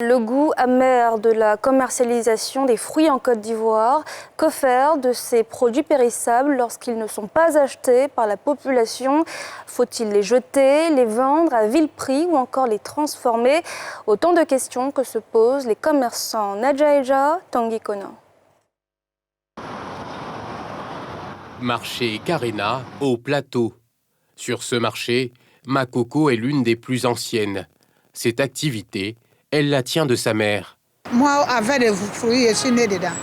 Le goût amer de la commercialisation des fruits en Côte d'Ivoire. Que faire de ces produits périssables lorsqu'ils ne sont pas achetés par la population? Faut-il les jeter, les vendre à vil prix ou encore les transformer? Autant de questions que se posent les commerçants. Nadjaïja, Tanguy Kona. Marché Carena au Plateau. Sur ce marché, Makoko est l'une des plus anciennes. Cette activité, elle la tient de sa mère. Moi, avec des fruits, je suis née dedans.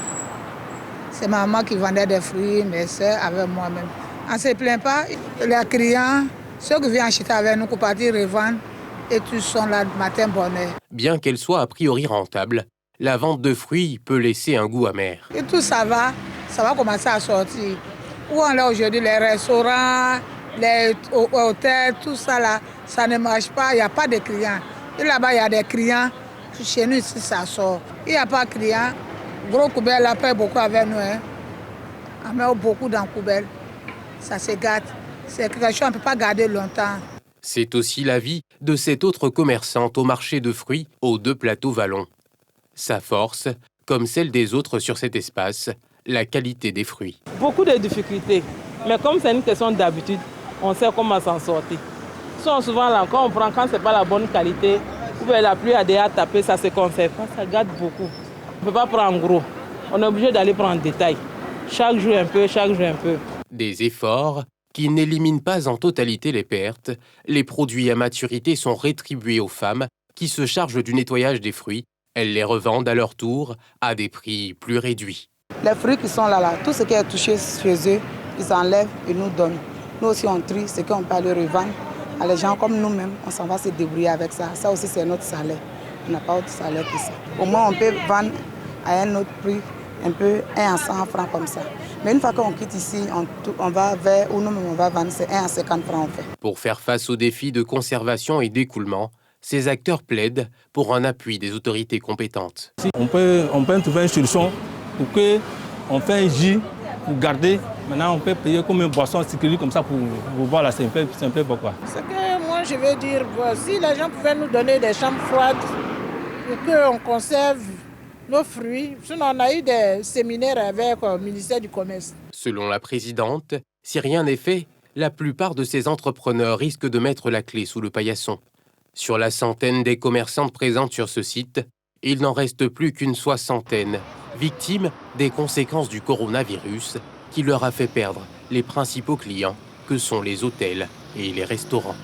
C'est ma maman qui vendait des fruits, mes soeurs, avec moi-même. On ne se plaint pas. Les clients, ceux qui viennent acheter avec nous, pour partir revendre, et tous sont là matin bonheur. Bien qu'elle soit a priori rentable, la vente de fruits peut laisser un goût amer. Et tout ça va commencer à sortir. Où on est aujourd'hui, les restaurants, les hôtels, tout ça là, ça ne marche pas, il n'y a pas de clients. Et là-bas, il y a des clients. Chez nous, ici, ça sort. Il n'y a pas de clients. Gros coubelle, là, paye beaucoup avec nous. Hein. On met beaucoup dans la poubelle. Ça se gâte. C'est quelque chose qu'on ne peut pas garder longtemps. C'est aussi l'avis de cette autre commerçante au marché de fruits aux Deux Plateaux Vallon. Sa force, comme celle des autres sur cet espace, la qualité des fruits. Beaucoup de difficultés, mais comme c'est une question d'habitude, on sait comment s'en sortir. Souvent là, quand on prend, quand ce n'est pas la bonne qualité, ou bien la pluie a déjà tapé, ça se conserve. Ça gâte beaucoup. On ne peut pas prendre en gros. On est obligé d'aller prendre en détail. Chaque jour un peu, chaque jour un peu. Des efforts qui n'éliminent pas en totalité les pertes. Les produits à maturité sont rétribués aux femmes qui se chargent du nettoyage des fruits. Elles les revendent à leur tour à des prix plus réduits. Les fruits qui sont là, tout ce qui est touché chez eux, ils enlèvent et nous donnent. Nous aussi, on trie ce qu'on peut aller revendre. À les gens comme nous-mêmes, on s'en va se débrouiller avec ça. Ça aussi, c'est notre salaire. On n'a pas autre salaire que ça. Au moins, on peut vendre à un autre prix, un peu 1 à 100 francs comme ça. Mais une fois qu'on quitte ici, on va vers où nous-mêmes on va vendre, c'est 1 à 50 francs on fait. Pour faire face aux défis de conservation et d'écoulement, ces acteurs plaident pour un appui des autorités compétentes. On peut trouver une solution pour qu'on fasse un jus pour garder. Maintenant, on peut payer comme une boisson sécurité comme ça pour boire là, c'est un peu pourquoi. Ce que moi je veux dire, si les gens pouvaient nous donner des chambres froides pour qu'on conserve nos fruits, sinon on a eu des séminaires avec le ministère du Commerce. Selon la présidente, si rien n'est fait, la plupart de ces entrepreneurs risquent de mettre la clé sous le paillasson. Sur la centaine des commerçantes présentes sur ce site, il n'en reste plus qu'une soixantaine, victimes des conséquences du coronavirus qui leur a fait perdre les principaux clients que sont les hôtels et les restaurants.